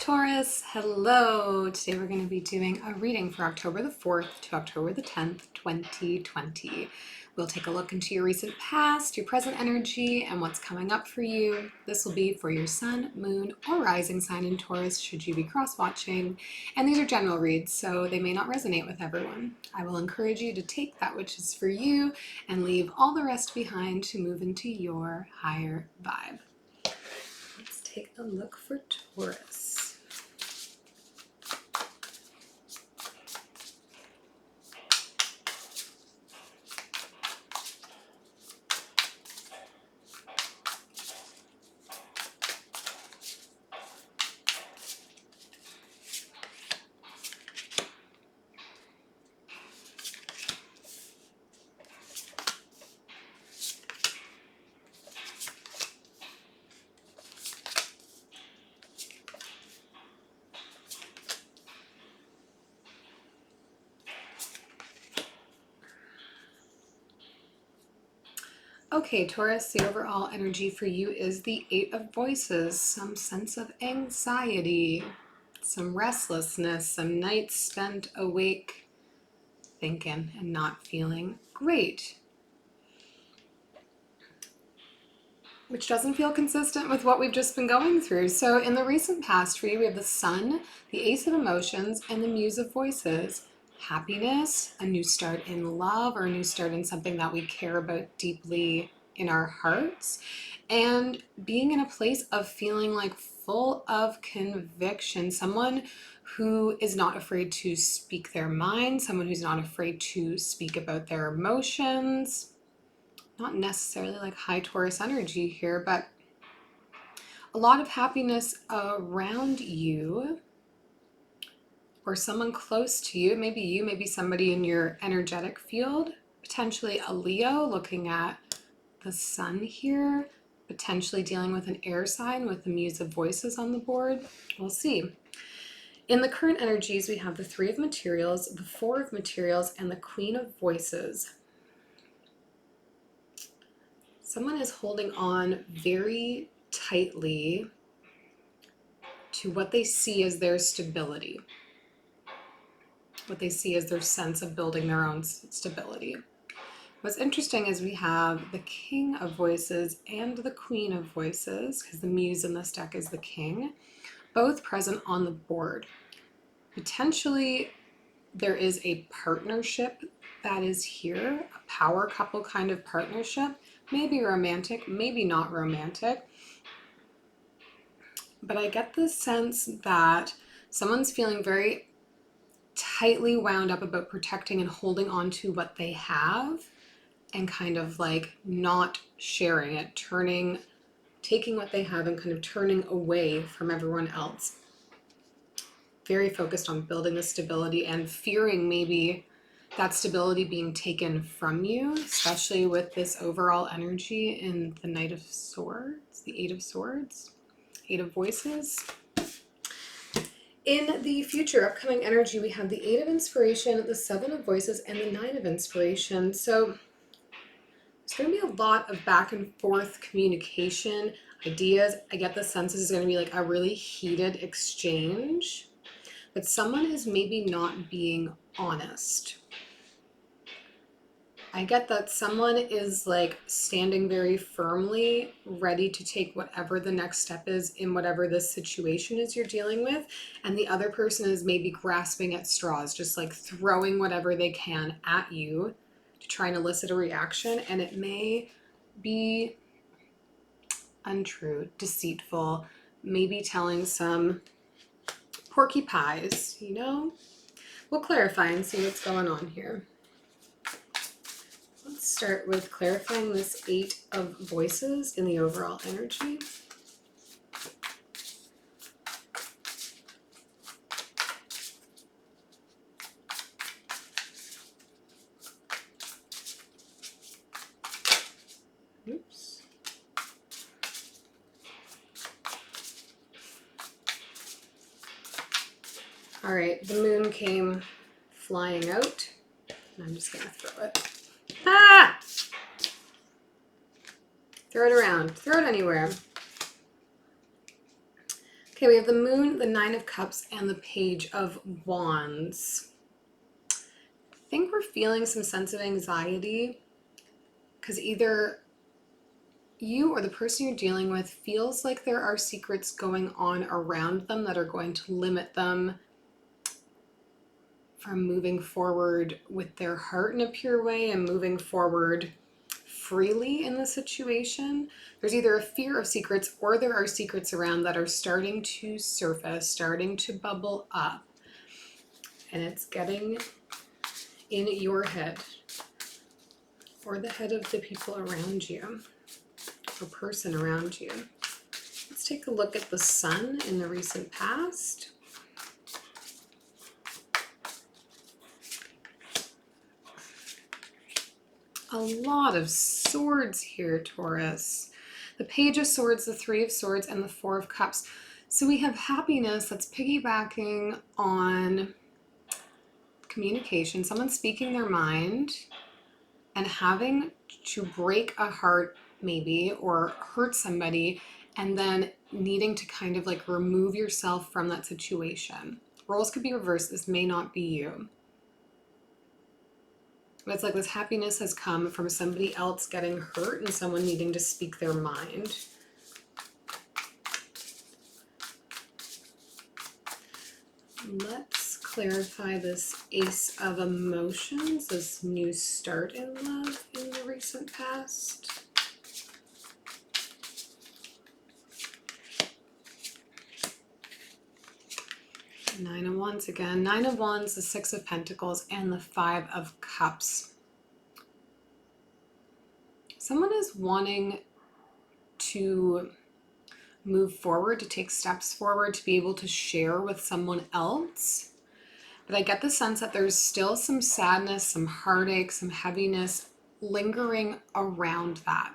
Taurus, hello! Today we're going to be doing a reading for October the 4th to October the 10th, 2020. We'll take a look into your recent past, your present energy, and what's coming up for you. This will be for your sun, moon, or rising sign in Taurus, should you be cross-watching. And these are general reads, so they may not resonate with everyone. I will encourage you to take that which is for you and leave all the rest behind to move into your higher vibe. Let's take a look for Taurus. Okay, Taurus, the overall energy for you is the Eight of Voices, some sense of anxiety, some restlessness, some nights spent awake thinking and not feeling great, which doesn't feel consistent with what we've just been going through. So in the recent past for you, we have the Sun, the Ace of Emotions, and the Muse of Voices. Happiness, a new start in love, or a new start in something that we care about deeply in our hearts, and being in a place of feeling like full of conviction, someone who is not afraid to speak their mind, someone who's not afraid to speak about their emotions. Not necessarily like high Taurus energy here, but a lot of happiness around you or someone close to you, maybe somebody in your energetic field, potentially a Leo, looking at the Sun here, potentially dealing with an air sign with the Muse of Voices on the board. We'll see. In the current energies, we have the Three of Materials, the Four of Materials, and the Queen of Voices. Someone is holding on very tightly to what they see as their stability, what they see as their sense of building their own stability. What's interesting is we have the King of Voices and the Queen of Voices, because the Muse in this deck is the King, both present on the board. Potentially, there is a partnership that is here, a power couple kind of partnership, maybe romantic, maybe not romantic. But I get the sense that someone's feeling very tightly wound up about protecting and holding on to what they have and kind of like not sharing it, taking what they have and kind of turning away from everyone else. Very focused on building the stability and fearing maybe that stability being taken from you, especially with this overall energy in the Knight of Swords, the Eight of Swords, Eight of Voices. In the future upcoming energy, we have the Eight of Inspiration, the Seven of Voices, and the Nine of Inspiration. So there's going to be a lot of back and forth communication, ideas. I get the sense this is going to be like a really heated exchange, but someone is maybe not being honest. I get that someone is like standing very firmly, ready to take whatever the next step is in whatever this situation is you're dealing with. And the other person is maybe grasping at straws, just like throwing whatever they can at you to try and elicit a reaction. And it may be untrue, deceitful, maybe telling some porky pies, you know? We'll clarify and see what's going on here. Let's start with clarifying this Eight of Voices in the overall energy. Oops. All right, the moon came flying out, and I'm just gonna throw it. Ah! Throw it around. Throw it anywhere. Okay, we have the Moon, the Nine of Cups, and the Page of Wands. I think we're feeling some sense of anxiety because either you or the person you're dealing with feels like there are secrets going on around them that are going to limit them from moving forward with their heart in a pure way and moving forward freely in the situation. There's either a fear of secrets or there are secrets around that are starting to surface, starting to bubble up, and it's getting in your head or the head of the people around you or person around you. Let's take a look at the Sun in the recent past. A lot of swords here, Taurus. The Page of Swords, the Three of Swords, and the Four of Cups. So we have happiness that's piggybacking on communication, someone speaking their mind and having to break a heart maybe or hurt somebody and then needing to kind of like remove yourself from that situation. Roles could be reversed. This may not be you. But it's like this happiness has come from somebody else getting hurt and someone needing to speak their mind. Let's clarify this Ace of Emotions, this new start in love in the recent past. Nine of Wands again. Nine of Wands, the Six of Pentacles, and the Five of Cups. Someone is wanting to move forward, to take steps forward, to be able to share with someone else. But I get the sense that there's still some sadness, some heartache, some heaviness lingering around that.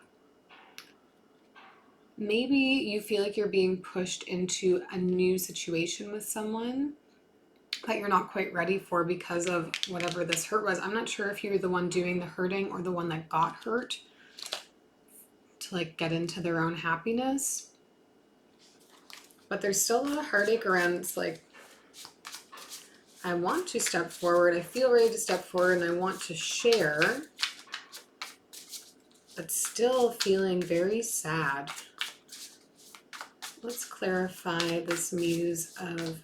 Maybe you feel like you're being pushed into a new situation with someone that you're not quite ready for because of whatever this hurt was. I'm not sure if you're the one doing the hurting or the one that got hurt to like get into their own happiness. But there's still a lot of heartache around. It's like, I want to step forward. I feel ready to step forward and I want to share, but still feeling very sad. Let's clarify this Muse of,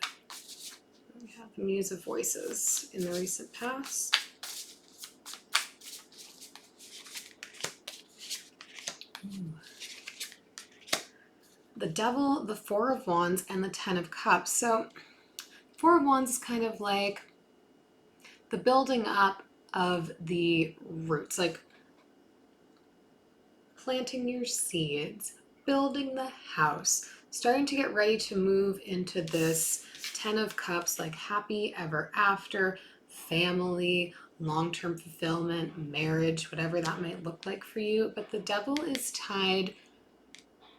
we have the Muse of Voices in the recent past. The Devil, the Four of Wands, and the Ten of Cups. So Four of Wands is kind of like the building up of the roots, like planting your seeds, building the house, starting to get ready to move into this Ten of Cups, like happy ever after, family, long-term fulfillment, marriage, whatever that might look like for you. But the Devil is tied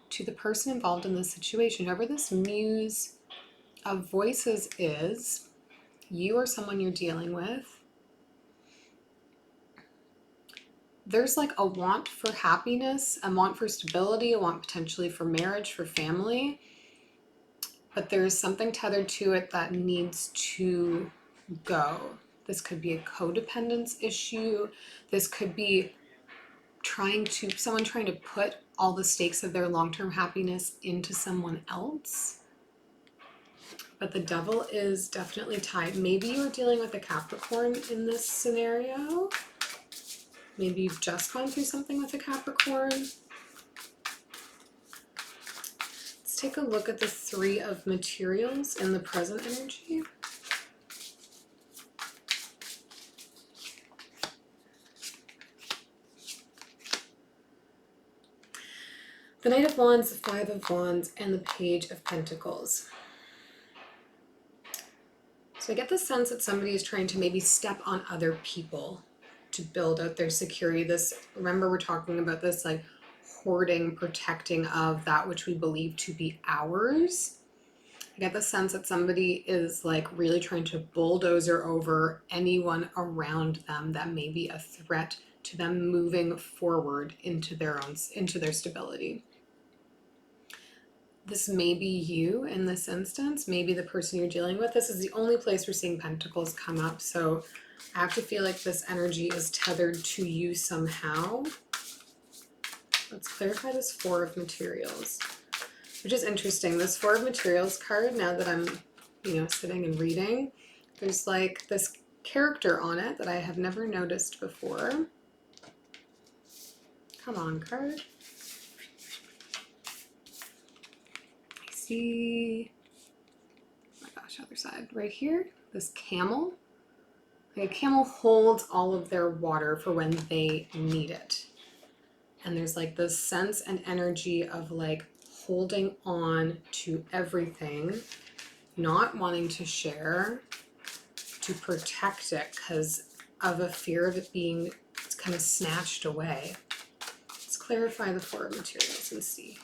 to the person involved in this situation. Whoever this Muse of Voices is, you or someone you're dealing with, there's like a want for happiness, a want for stability, a want potentially for marriage, for family, but there's something tethered to it that needs to go. This could be a codependence issue. This could be someone trying to put all the stakes of their long-term happiness into someone else. But the Devil is definitely tied. Maybe you're dealing with a Capricorn in this scenario. Maybe you've just gone through something with a Capricorn. Let's take a look at the Three of Materials in the present energy. The Knight of Wands, the Five of Wands, and the Page of Pentacles. So I get the sense that somebody is trying to maybe step on other people to build out their security. Remember we're talking about this like hoarding, protecting of that which we believe to be ours. I get the sense that somebody is like really trying to bulldozer over anyone around them that may be a threat to them moving forward into their stability. this may be you in this instance, maybe the person you're dealing with. This is the only place we're seeing pentacles come up, so I have to feel like this energy is tethered to you somehow. Let's clarify this Four of Materials, which is interesting. This Four of Materials card, now that I'm, sitting and reading, there's like this character on it that I have never noticed before. Come on, card. I see, oh my gosh, other side, right here, this camel. Like a camel holds all of their water for when they need it. And there's like this sense and energy of like holding on to everything, not wanting to share, to protect it because of a fear of it being kind of snatched away. Let's clarify the Four of Materials and see.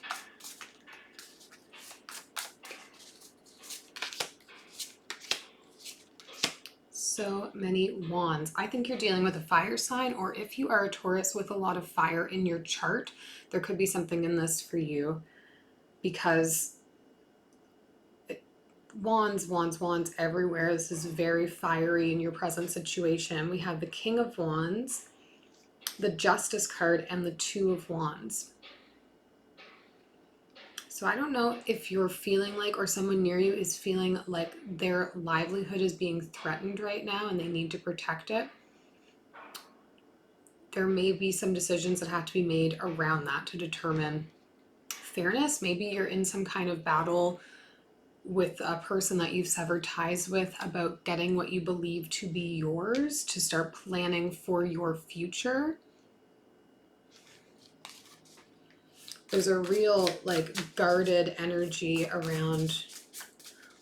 So many wands. I think you're dealing with a fire sign, or if you are a Taurus with a lot of fire in your chart, there could be something in this for you, because wands everywhere. This is very fiery in your present situation. We have the King of Wands, the Justice card, and the Two of Wands. So I don't know if you're feeling like, or someone near you is feeling like their livelihood is being threatened right now and they need to protect it. There may be some decisions that have to be made around that to determine fairness. Maybe you're in some kind of battle with a person that you've severed ties with about getting what you believe to be yours, to start planning for your future. There's a real like guarded energy around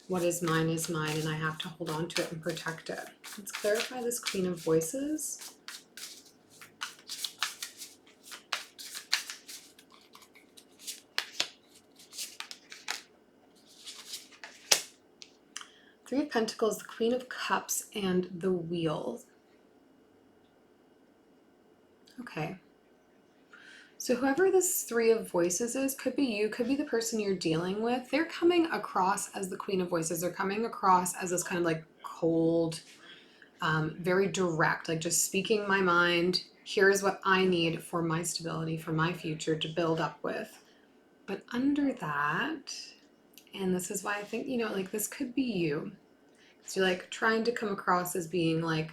what is mine, and I have to hold on to it and protect it. Let's clarify this Queen of Voices. Three of Pentacles, the Queen of Cups, and the Wheel. Okay. So whoever this Three of Voices is, could be you, could be the person you're dealing with. They're coming across as the Queen of Voices. They're coming across as this kind of like cold, very direct, like just speaking my mind. Here's what I need for my stability, for my future to build up with. But under that, and this is why I think, like this could be you. So you're like trying to come across as being like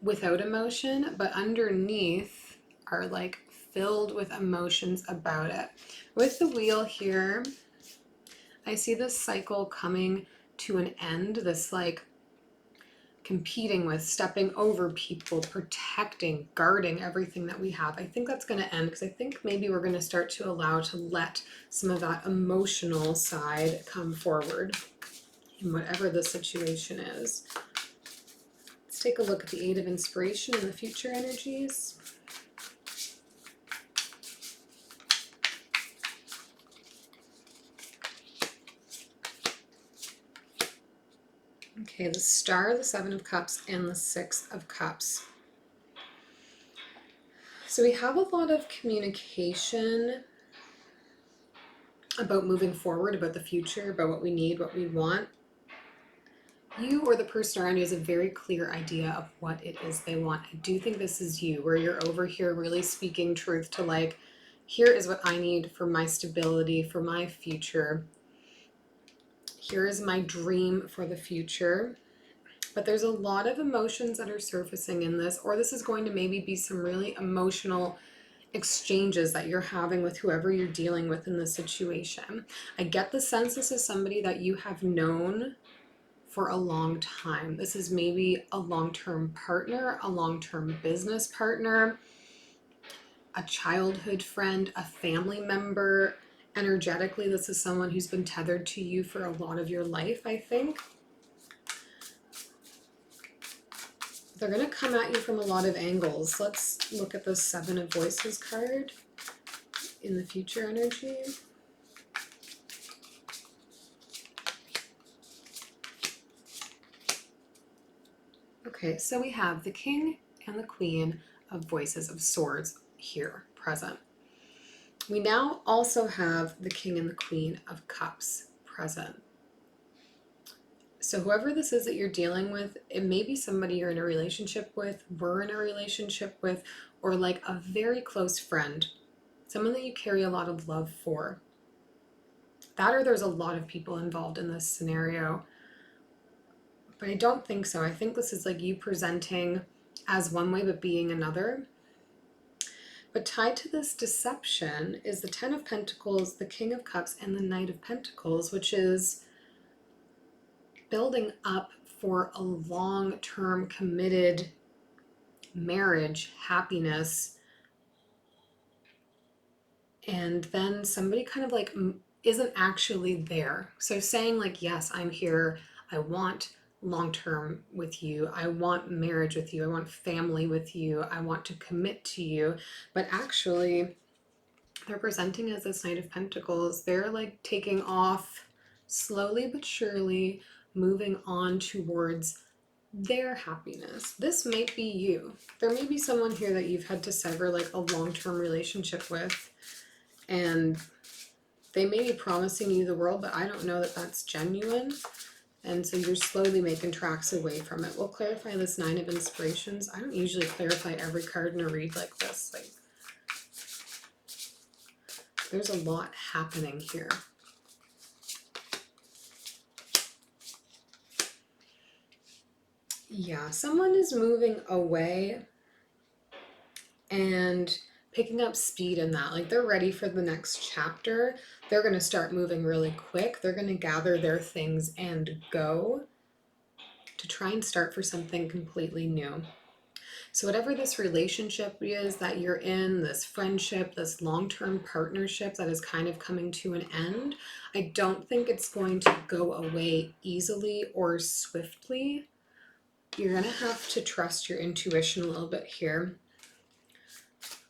without emotion, but underneath are like filled with emotions about it. With the Wheel here, I see this cycle coming to an end, this like competing with, stepping over people, protecting, guarding everything that we have. I think that's going to end, because I think maybe we're going to start to allow to let some of that emotional side come forward in whatever the situation is. Let's take a look at the Eight of Inspiration and the future energies. Okay, the Star, the Seven of Cups, and the Six of Cups. So we have a lot of communication about moving forward, about the future, about what we need, what we want. You or the person around you has a very clear idea of what it is they want. I do think this is you, where you're over here really speaking truth to like, here is what I need for my stability, for my future. Here is my dream for the future. But there's a lot of emotions that are surfacing in this, or this is going to maybe be some really emotional exchanges that you're having with whoever you're dealing with in this situation. I get the sense this is somebody that you have known for a long time. This is maybe a long-term partner, a long-term business partner, a childhood friend, a family member. Energetically, this is someone who's been tethered to you for a lot of your life, I think. They're going to come at you from a lot of angles. Let's look at the Seven of Voices card in the future energy. Okay, so we have the King and the Queen of Voices of Swords here present. We now also have the King and the Queen of Cups present. So whoever this is that you're dealing with, it may be somebody you're in a relationship with, were in a relationship with, or like a very close friend, someone that you carry a lot of love for. That, or there's a lot of people involved in this scenario. But I don't think so. I think this is like you presenting as one way but being another. But tied to this deception is the Ten of Pentacles, the King of Cups, and the Knight of Pentacles, which is building up for a long-term committed marriage, happiness, and then somebody kind of like isn't actually there. So saying like, yes, I'm here, I want long-term with you, I want marriage with you, I want family with you, I want to commit to you, but actually they're presenting as this Knight of Pentacles. They're like taking off slowly but surely, moving on towards their happiness. This might be you. There may be someone here that you've had to sever like a long-term relationship with, and they may be promising you the world, but I don't know that that's genuine. And so you're slowly making tracks away from it. We'll clarify this Nine of Inspirations. I don't usually clarify every card in a read like this. Like, there's a lot happening here. Yeah, someone is moving away and picking up speed in that. Like, they're ready for the next chapter. They're going to start moving really quick. They're going to gather their things and go to try and start for something completely new. So whatever this relationship is that you're in, this friendship, this long-term partnership that is kind of coming to an end, I don't think it's going to go away easily or swiftly. You're going to have to trust your intuition a little bit here.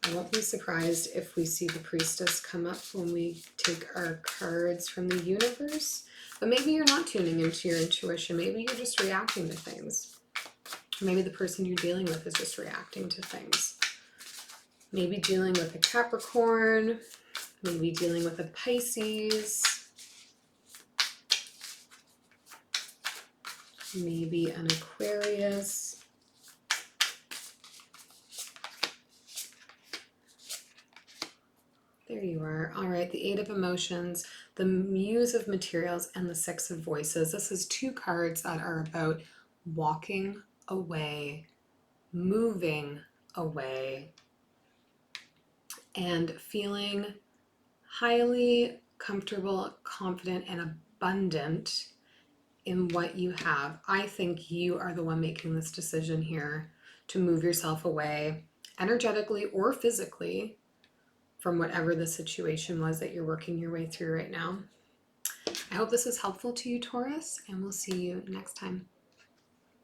I won't be surprised if we see the Priestess come up when we take our cards from the universe. But maybe you're not tuning into your intuition. Maybe you're just reacting to things. Maybe the person you're dealing with is just reacting to things. Maybe dealing with a Capricorn. Maybe dealing with a Pisces. Maybe an Aquarius. There you are. All right, the Eight of Emotions, the Muse of Materials, and the Six of Voices. This is two cards that are about walking away, moving away, and feeling highly comfortable, confident, and abundant in what you have. I think you are the one making this decision here to move yourself away, energetically or physically, from whatever the situation was that you're working your way through right now. I hope this is helpful to you, Taurus, and we'll see you next time.